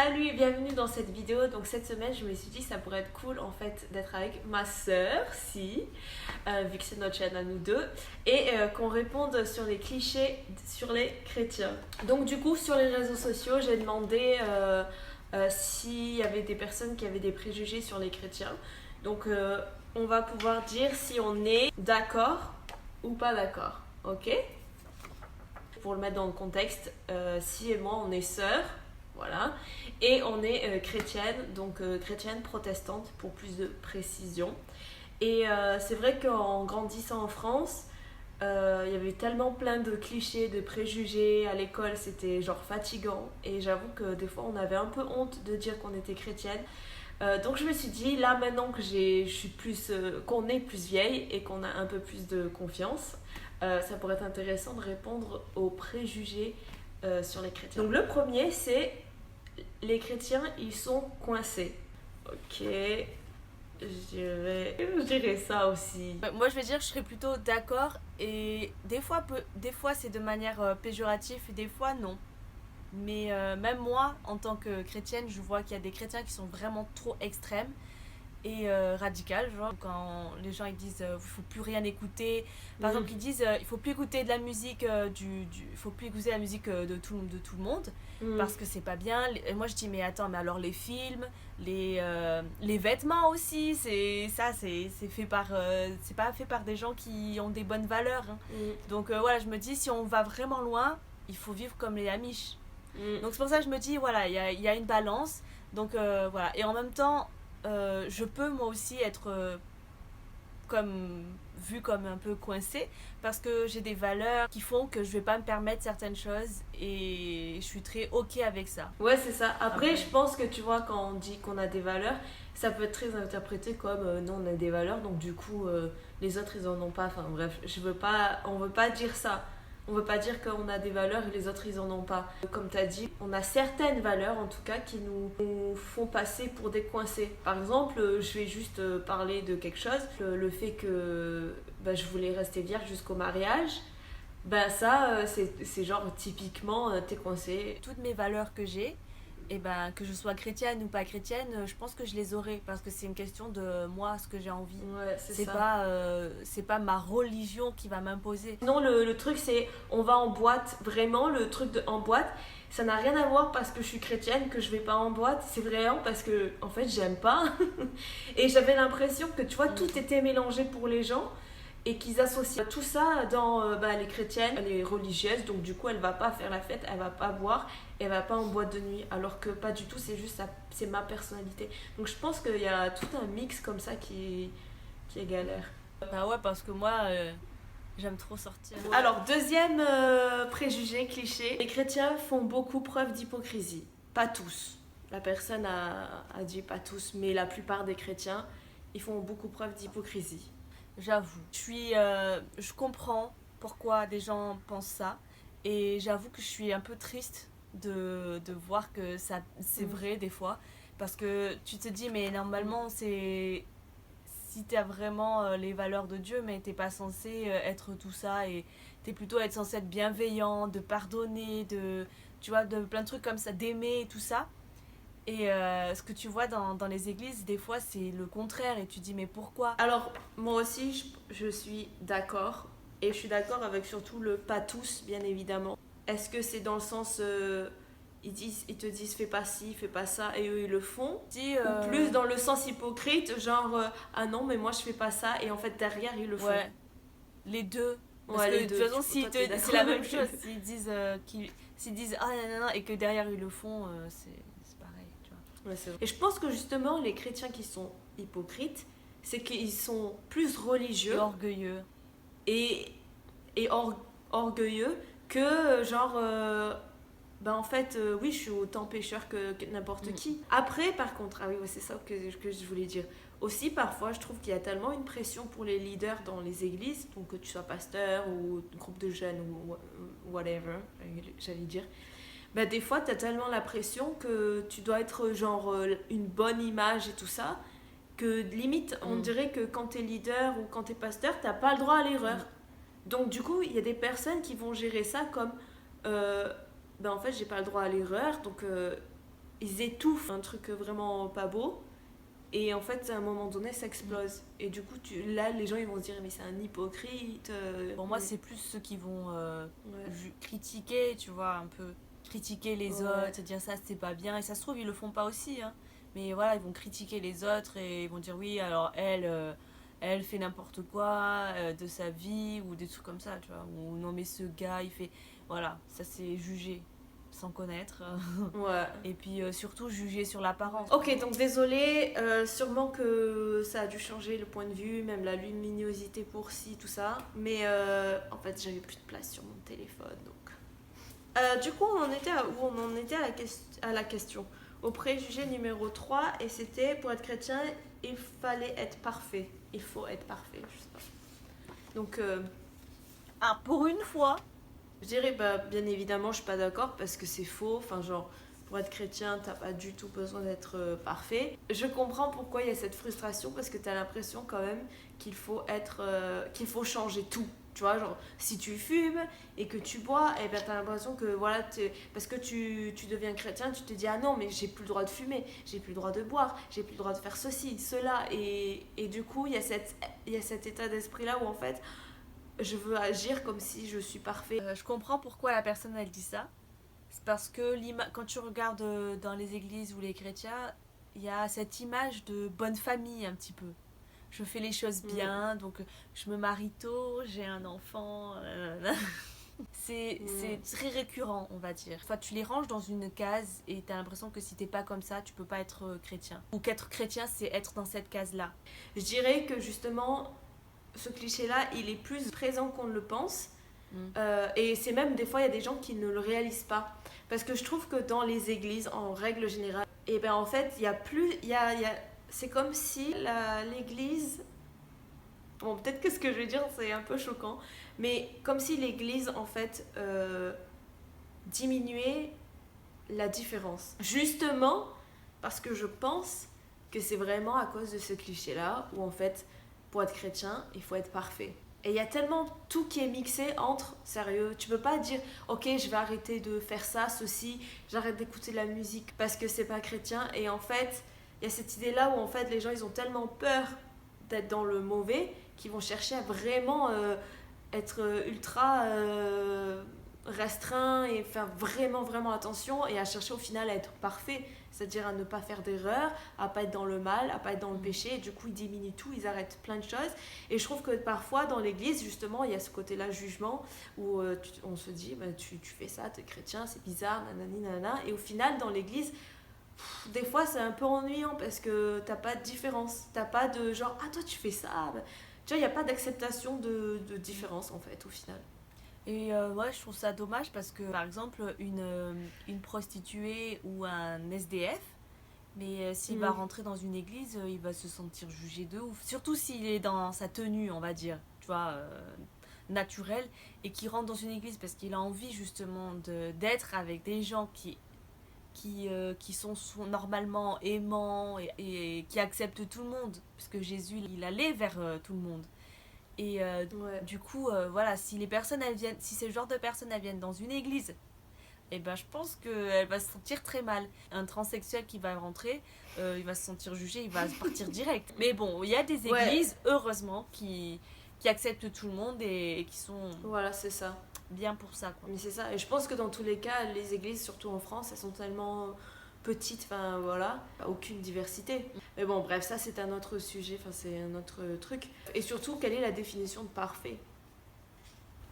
Salut et bienvenue dans cette vidéo. Donc cette semaine je me suis dit que ça pourrait être cool en fait d'être avec ma soeur, vu que c'est notre chaîne à nous deux, et qu'on réponde sur les clichés sur les chrétiens. Donc du coup sur les réseaux sociaux j'ai demandé s'il y avait des personnes qui avaient des préjugés sur les chrétiens. Donc on va pouvoir dire si on est d'accord ou pas d'accord, ok? Pour le mettre dans le contexte, Si et moi on est sœurs. Voilà. Et on est chrétienne, donc chrétienne protestante pour plus de précision. Et c'est vrai qu'en grandissant en France, il y avait tellement plein de clichés, de préjugés. À l'école, c'était genre fatigant. Et j'avoue que des fois, on avait un peu honte de dire qu'on était chrétienne. Donc je me suis dit, là maintenant que qu'on est plus vieille et qu'on a un peu plus de confiance, ça pourrait être intéressant de répondre aux préjugés sur les chrétiens. Donc le premier, c'est les chrétiens, ils sont coincés. Ok, je dirais ça aussi. Moi, je vais dire, je serais plutôt d'accord. Et des fois c'est de manière péjorative et des fois, non. Mais même moi, en tant que chrétienne, je vois qu'il y a des chrétiens qui sont vraiment trop extrêmes et radicales. Genre, quand les gens ils disent il faut plus rien écouter. Par exemple, ils disent il faut plus écouter de la musique, il faut plus écouter la musique de tout le monde parce que c'est pas bien. Et moi, je dis mais attends, mais alors les films, les vêtements aussi, c'est fait par c'est pas fait par des gens qui ont des bonnes valeurs, hein. Donc voilà, je me dis si on va vraiment loin, il faut vivre comme les Amish. Donc c'est pour ça que je me dis voilà, il y a une balance. Donc voilà, et en même temps je peux moi aussi être vue comme un peu coincée parce que j'ai des valeurs qui font que je vais pas me permettre certaines choses et je suis très ok avec ça. Ouais, c'est ça. Après, je pense que tu vois, quand on dit qu'on a des valeurs, ça peut être très interprété comme non, on a des valeurs, donc du coup, les autres, ils en ont pas. Enfin bref, on veut pas dire ça. On veut pas dire qu'on a des valeurs et les autres, ils en ont pas. Comme tu as dit, on a certaines valeurs, en tout cas, qui nous font passer pour des coincés. Par exemple, je vais juste parler de quelque chose. Le fait que je voulais rester vierge jusqu'au mariage. Ben ça, c'est genre typiquement, t'es coincé. Toutes mes valeurs que j'ai, et ben que je sois chrétienne ou pas chrétienne, je pense que je les aurai parce que c'est une question de moi, ce que j'ai envie. Ouais, c'est ça. C'est pas ma religion qui va m'imposer. Non, le truc c'est, on va en boîte, vraiment, le truc de en boîte, ça n'a rien à voir parce que je suis chrétienne que je vais pas en boîte, c'est vraiment parce que, en fait, j'aime pas. Et j'avais l'impression que, tu vois, tout était mélangé pour les gens et qu'ils associent tout ça dans les chrétiennes, les religieuses, donc du coup elle va pas faire la fête, elle va pas boire, elle va pas en boîte de nuit, alors que pas du tout, c'est juste ça, c'est ma personnalité. Donc je pense qu'il y a tout un mix comme ça qui est galère. Bah ouais, parce que moi j'aime trop sortir. Alors deuxième préjugé, cliché, les chrétiens font beaucoup preuve d'hypocrisie. Pas tous. La personne a dit pas tous, mais la plupart des chrétiens, ils font beaucoup preuve d'hypocrisie. J'avoue. Je comprends pourquoi des gens pensent ça. Et j'avoue que je suis un peu triste de voir que ça, c'est vrai des fois. Parce que tu te dis, mais normalement, c'est si tu as vraiment les valeurs de Dieu, mais t'es pas censé être tout ça. Et t'es plutôt être censé être bienveillant, de pardonner, tu vois, de plein de trucs comme ça, d'aimer et tout ça. Et ce que tu vois dans les églises, des fois, c'est le contraire. Et tu dis, mais pourquoi? Alors, moi aussi, je suis d'accord. Et je suis d'accord avec surtout le pas tous, bien évidemment. Est-ce que c'est dans le sens, ils te disent fais pas ci, fais pas ça, et eux ils le font? Ou plus dans le sens hypocrite, genre ah non, mais moi je fais pas ça, et en fait derrière ils le font. Ouais, les deux. Parce Ouais, que les de deux. toute façon, c'est la même chose. S'ils disent ah non, non, et que derrière ils le font, c'est pareil, tu vois. Ouais, c'est vrai. Et je pense que justement, les chrétiens qui sont hypocrites, c'est qu'ils sont plus religieux Et orgueilleux. et, orgueilleux que genre en fait oui je suis autant pécheur que n'importe qui. Après par contre, ah oui ouais, c'est ça que je voulais dire aussi, parfois je trouve qu'il y a tellement une pression pour les leaders dans les églises, donc que tu sois pasteur ou groupe de jeunes ou whatever, j'allais dire, des fois t'as tellement la pression que tu dois être genre une bonne image et tout ça, que limite on dirait que quand t'es leader ou quand t'es pasteur t'as pas le droit à l'erreur. Donc du coup il y a des personnes qui vont gérer ça comme en fait j'ai pas le droit à l'erreur, donc ils étouffent un truc vraiment pas beau. Et en fait, à un moment donné, ça explose. Et du coup, là, les gens, ils vont se dire, mais c'est un hypocrite. Pour moi, c'est plus ceux qui vont Ouais. critiquer, tu vois, un peu. Critiquer les Ouais. autres, dire ça, c'est pas bien. Et ça se trouve, ils le font pas aussi, hein. Mais voilà, ils vont critiquer les autres et ils vont dire, oui, alors elle fait n'importe quoi de sa vie ou des trucs comme ça, tu vois. Ou non, mais ce gars, il fait. Voilà, ça c'est juger sans connaître. Ouais. Et puis surtout juger sur l'apparence. Ok, donc désolé, sûrement que ça a dû changer le point de vue, même la luminosité pour ci, tout ça. Mais en fait, j'avais plus de place sur mon téléphone, donc. Du coup, on en était où on en était à la question. Au préjugé numéro 3, et c'était pour être chrétien, il fallait être parfait. Il faut être parfait, je sais pas. Donc, Ah, pour une fois. je dirais, bah, bien évidemment, je suis pas d'accord parce que c'est faux. Enfin, genre, pour être chrétien, t'as pas du tout besoin d'être parfait. Je comprends pourquoi il y a cette frustration parce que t'as l'impression quand même qu'il faut changer tout. Tu vois, genre, si tu fumes et que tu bois, eh ben, t'as l'impression que, voilà, parce que tu deviens chrétien, tu te dis, ah non, mais j'ai plus le droit de fumer, j'ai plus le droit de boire, j'ai plus le droit de faire ceci, cela. Et du coup, il y a cet état d'esprit-là où, en fait, je veux agir comme si je suis parfait. Je comprends pourquoi la personne elle dit ça. C'est parce que quand tu regardes dans les églises ou les chrétiens, il y a cette image de bonne famille un petit peu. Je fais les choses bien, donc je me marie tôt, j'ai un enfant. C'est très récurrent, on va dire. Enfin, tu les ranges dans une case et t'as l'impression que si t'es pas comme ça, tu peux pas être chrétien. Ou qu'être chrétien, c'est être dans cette case-là. Je dirais que justement, ce cliché-là, il est plus présent qu'on ne le pense. Mm. Et c'est même des fois, il y a des gens qui ne le réalisent pas. Parce que je trouve que dans les églises, en règle générale, et ben en fait, il y a plus. C'est comme si l'église. Bon, peut-être que ce que je vais dire, c'est un peu choquant. Mais comme si l'église, en fait, diminuait la différence. Justement, parce que je pense que c'est vraiment à cause de ce cliché-là, où en fait, pour être chrétien, il faut être parfait. Et il y a tellement tout qui est mixé entre, sérieux, tu peux pas dire, ok, je vais arrêter de faire ça, ceci, j'arrête d'écouter de la musique parce que c'est pas chrétien. Et en fait, il y a cette idée-là où en fait, les gens, ils ont tellement peur d'être dans le mauvais qu'ils vont chercher à vraiment être ultra restreint et faire vraiment, vraiment attention et à chercher au final à être parfait. C'est-à-dire à ne pas faire d'erreur, à pas être dans le mal, à pas être dans le péché. Et du coup, ils diminuent tout, ils arrêtent plein de choses. Et je trouve que parfois, dans l'église, justement, il y a ce côté-là, jugement, où on se dit, bah, tu fais ça, t'es chrétien, c'est bizarre, nanani, nanana. Et au final, dans l'église, des fois, c'est un peu ennuyant parce que t'as pas de différence. T'as pas de genre, ah, toi, tu fais ça. Bah, tu vois, il n'y a pas d'acceptation de différence, en fait, au final. Et moi, je trouve ça dommage parce que, par exemple, une prostituée ou un SDF, mais s'il va rentrer dans une église, il va se sentir jugé de ouf. Surtout s'il est dans sa tenue, on va dire, tu vois, naturelle, et qu'il rentre dans une église parce qu'il a envie justement d'être avec des gens qui sont normalement aimants et qui acceptent tout le monde. Parce que Jésus, il allait vers tout le monde. Et Ouais. du coup, voilà, si les personnes, si ce genre de personnes, elles viennent dans une église, eh ben, je pense qu'elle va se sentir très mal. Un transsexuel qui va rentrer, il va se sentir jugé, il va partir direct. Mais bon, il y a des églises, heureusement, qui acceptent tout le monde et qui sont Voilà, c'est ça. bien pour ça, quoi. Mais c'est ça. Et je pense que dans tous les cas, les églises, surtout en France, elles sont tellement petites, enfin voilà, aucune diversité. Mais bon, bref, ça c'est un autre sujet, enfin c'est un autre truc. Et surtout, quelle est la définition de parfait?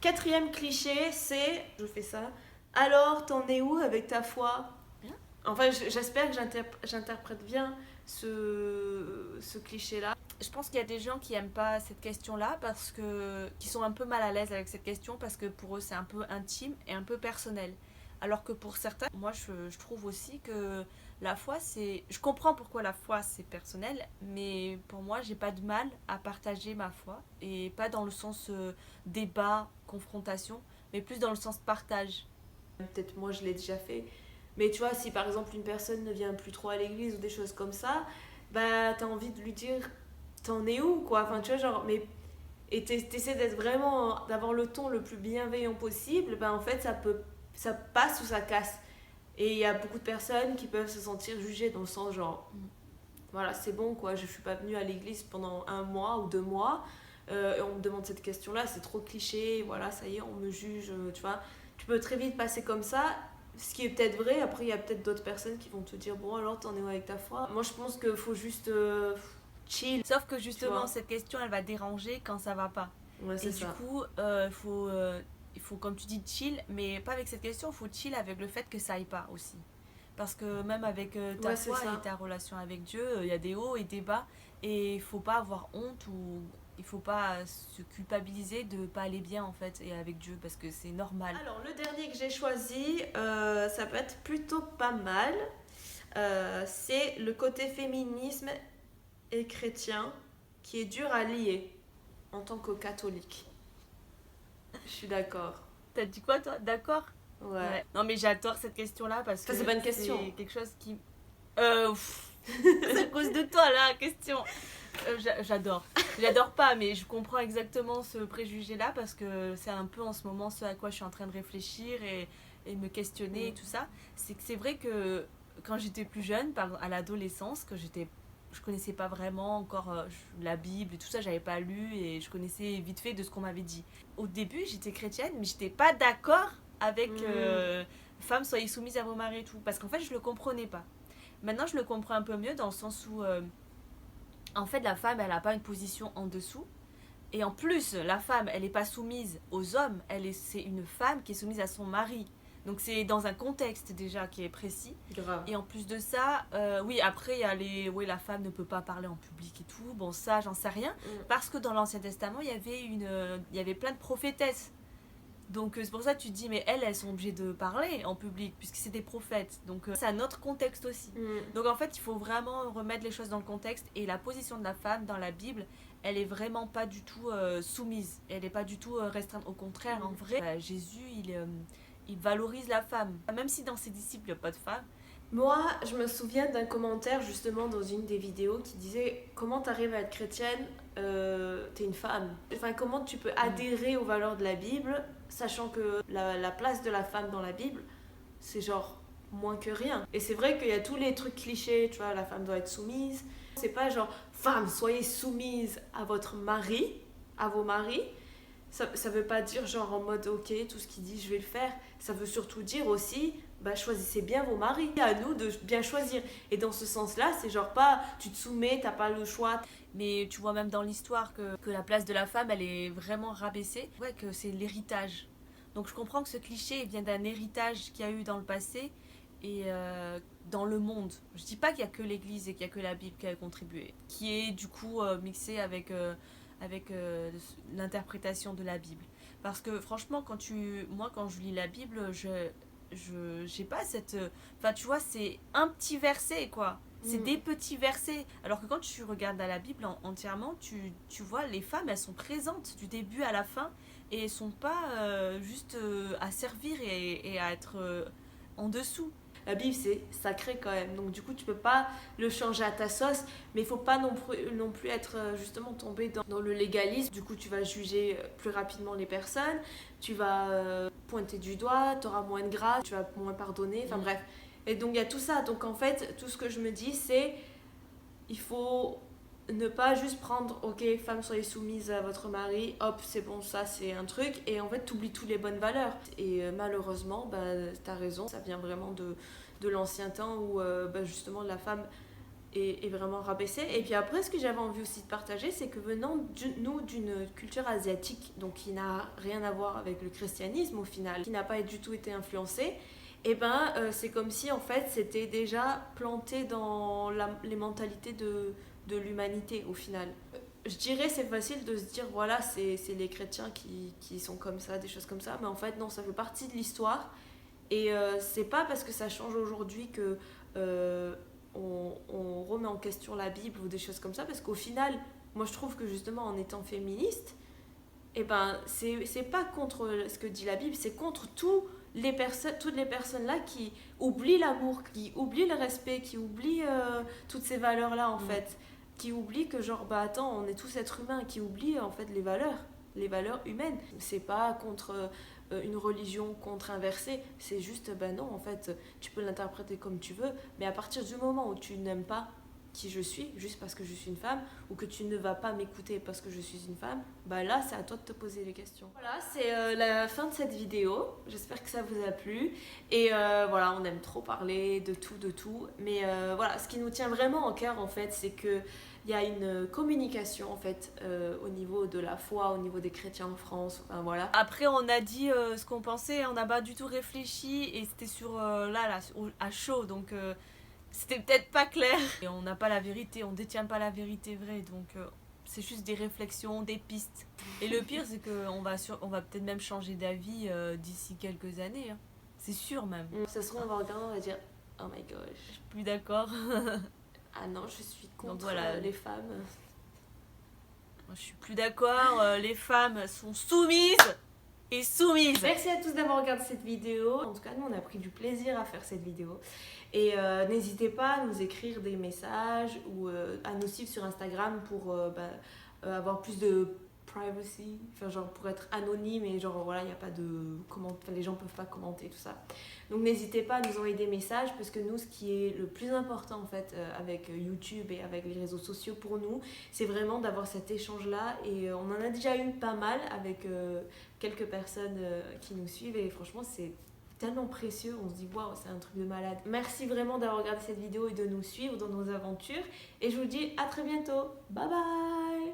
Quatrième cliché, c'est, je fais ça, alors t'en es où avec ta foi? Hein. Enfin, j'espère que j'interprète bien ce cliché-là. Je pense qu'il y a des gens qui aiment pas cette question-là parce que qui sont un peu mal à l'aise avec cette question parce que pour eux c'est un peu intime et un peu personnel. Alors que pour certains, moi je trouve aussi que la foi c'est... Je comprends pourquoi la foi c'est personnel, mais pour moi j'ai pas de mal à partager ma foi et pas dans le sens débat, confrontation, mais plus dans le sens partage. Peut-être moi je l'ai déjà fait. Mais tu vois, si par exemple une personne ne vient plus trop à l'église ou des choses comme ça, bah t'as envie de lui dire t'en es où quoi? Enfin tu vois, genre, mais. Et t'essaies d'être vraiment. D'avoir le ton le plus bienveillant possible, bah en fait ça passe ou ça casse. Et il y a beaucoup de personnes qui peuvent se sentir jugées dans le sens genre, voilà, c'est bon quoi, je suis pas venue à l'église pendant 1 mois ou 2 mois, et on me demande cette question-là, c'est trop cliché, voilà, ça y est, on me juge, tu vois. Tu peux très vite passer comme ça, ce qui est peut-être vrai, après il y a peut-être d'autres personnes qui vont te dire, bon alors t'en es où avec ta foi. Moi je pense qu'il faut juste chill. Sauf que Tu justement, vois. cette question, elle va déranger quand ça va pas. Ouais, Et c'est du ça. coup, il faut, comme tu dis, chill, mais pas avec cette question, il faut chill avec le fait que ça aille pas aussi. Parce que même avec ta Ouais, c'est foi et ça. ta relation avec Dieu, il y a des hauts et des bas, et il faut pas avoir honte ou il faut pas se culpabiliser de pas aller bien en fait et avec Dieu parce que c'est normal. Alors, le dernier que j'ai choisi, ça peut être plutôt pas mal. C'est le côté féminisme et chrétien qui est dur à lier en tant que catholique. Je suis d'accord. T'as dit quoi toi? D'accord? Ouais. Ouais. Non mais j'adore cette question-là parce que Ça, c'est pas une question. c'est quelque chose qui... c'est à cause de toi là, la question. J'adore. J'adore pas, mais je comprends exactement ce préjugé-là parce que c'est un peu en ce moment ce à quoi je suis en train de réfléchir et me questionner et tout ça. C'est que c'est vrai que quand j'étais plus jeune, à l'adolescence, je connaissais pas vraiment encore la Bible et tout ça, j'avais pas lu et je connaissais vite fait de ce qu'on m'avait dit. Au début, j'étais chrétienne, mais j'étais pas d'accord avec femmes soyez soumises à vos maris et tout, parce qu'en fait, je le comprenais pas. Maintenant, je le comprends un peu mieux dans le sens où en fait, la femme, elle n'a pas une position en dessous. Et en plus, la femme, elle n'est pas soumise aux hommes. C'est une femme qui est soumise à son mari. Donc c'est dans un contexte déjà qui est précis. Grave. Et en plus de ça, oui, après, il y a oui, la femme ne peut pas parler en public et tout. Bon, ça, j'en sais rien. Parce que dans l'Ancien Testament, il y avait plein de prophétesses. Donc c'est pour ça que tu te dis, mais elles sont obligées de parler en public, puisque c'est des prophètes. Donc c'est un autre contexte aussi. Donc en fait, il faut vraiment remettre les choses dans le contexte. Et la position de la femme dans la Bible, elle est vraiment pas du tout soumise. Elle n'est pas du tout restreinte. Au contraire, en vrai, Jésus, il valorise la femme. Même si dans ses disciples, il n'y a pas de femme. Moi, je me souviens d'un commentaire justement dans une des vidéos qui disait comment t'arrives à être chrétienne, t'es une femme. Enfin, comment tu peux adhérer aux valeurs de la Bible, sachant que la place de la femme dans la Bible, c'est genre moins que rien. Et c'est vrai qu'il y a tous les trucs clichés, tu vois, la femme doit être soumise. C'est pas genre femme, soyez soumise à votre mari, à vos maris. Ça veut pas dire genre en mode ok, tout ce qu'il dit, je vais le faire. Ça veut surtout dire aussi bah, choisissez bien vos maris. À nous de bien choisir. Et dans ce sens-là, c'est genre pas tu te soumets, t'as pas le choix. Mais tu vois même dans l'histoire que la place de la femme, elle est vraiment rabaissée. Ouais, que c'est l'héritage. Donc je comprends que ce cliché vient d'un héritage qu'il y a eu dans le passé et dans le monde. Je dis pas qu'il y a que l'Église et qu'il y a que la Bible qui a contribué, qui est du coup mixé avec l'interprétation de la Bible. Parce que franchement, moi quand je lis la Bible, je j'ai pas cette enfin tu vois, c'est un petit verset quoi, c'est des petits versets, alors que quand tu regardes dans la Bible entièrement, tu vois les femmes, elles sont présentes du début à la fin et elles sont pas juste à servir et à être en dessous. La Bible, c'est sacré quand même. Donc, du coup, tu peux pas le changer à ta sauce. Mais il faut pas non plus être justement tombé dans le légalisme. Du coup, tu vas juger plus rapidement les personnes. Tu vas pointer du doigt. Tu auras moins de grâce. Tu vas moins pardonner. Enfin, bref. Et donc, il y a tout ça. Donc, en fait, tout ce que je me dis, c'est il faut ne pas juste prendre ok, femme, soyez soumise à votre mari, hop, c'est bon, ça c'est un truc, et en fait, t'oublies toutes les bonnes valeurs. Et malheureusement, bah, t'as raison, ça vient vraiment de l'ancien temps où bah, justement la femme est vraiment rabaissée. Et puis après, ce que j'avais envie aussi de partager, c'est que venant nous d'une culture asiatique, donc qui n'a rien à voir avec le christianisme au final, qui n'a pas du tout été influencée, et ben c'est comme si en fait c'était déjà planté dans les mentalités de l'humanité au final. Je dirais c'est facile de se dire voilà c'est les chrétiens qui sont comme ça, des choses comme ça, mais en fait non, ça fait partie de l'histoire et c'est pas parce que ça change aujourd'hui que on remet en question la Bible ou des choses comme ça, parce qu'au final moi je trouve que justement en étant féministe, et ben c'est pas contre ce que dit la Bible, c'est contre toutes les personnes là qui oublient l'amour, qui oublient le respect, qui oublient toutes ces valeurs là en fait, qui oublient que genre bah attends, on est tous êtres humains, qui oublient en fait les valeurs humaines. C'est pas contre une religion contre-inversée. C'est juste, ben non, en fait, tu peux l'interpréter comme tu veux, mais à partir du moment où tu n'aimes pas qui je suis, juste parce que je suis une femme, ou que tu ne vas pas m'écouter parce que je suis une femme, bah là, c'est à toi de te poser les questions. Voilà, c'est la fin de cette vidéo. J'espère que ça vous a plu. Et voilà, on aime trop parler de tout. Mais voilà, ce qui nous tient vraiment en cœur, en fait, c'est que il y a une communication en fait au niveau de la foi, au niveau des chrétiens en France, enfin voilà. Après, on a dit ce qu'on pensait, on n'a pas du tout réfléchi et c'était sur à chaud, donc c'était peut-être pas clair. Et on n'a pas la vérité, on détient pas la vérité vraie, donc c'est juste des réflexions, des pistes. Et le pire, c'est qu'on on va peut-être même changer d'avis d'ici quelques années. Hein. C'est sûr même. Ça se trouve, on va regarder, on va dire oh my gosh. Je suis plus d'accord. Ah non, je suis contre voilà. les femmes. Je suis plus d'accord, les femmes sont soumises et soumises. Merci à tous d'avoir regardé cette vidéo. En tout cas, nous, on a pris du plaisir à faire cette vidéo. Et n'hésitez pas à nous écrire des messages ou à nous suivre sur Instagram pour avoir plus de privacy, enfin genre pour être anonyme et genre voilà, il n'y a pas de les gens peuvent pas commenter tout ça. Donc n'hésitez pas à nous envoyer des messages parce que nous, ce qui est le plus important en fait avec YouTube et avec les réseaux sociaux pour nous, c'est vraiment d'avoir cet échange là et on en a déjà eu pas mal avec quelques personnes qui nous suivent et franchement c'est tellement précieux, on se dit waouh, c'est un truc de malade. Merci vraiment d'avoir regardé cette vidéo et de nous suivre dans nos aventures et je vous dis à très bientôt. Bye bye.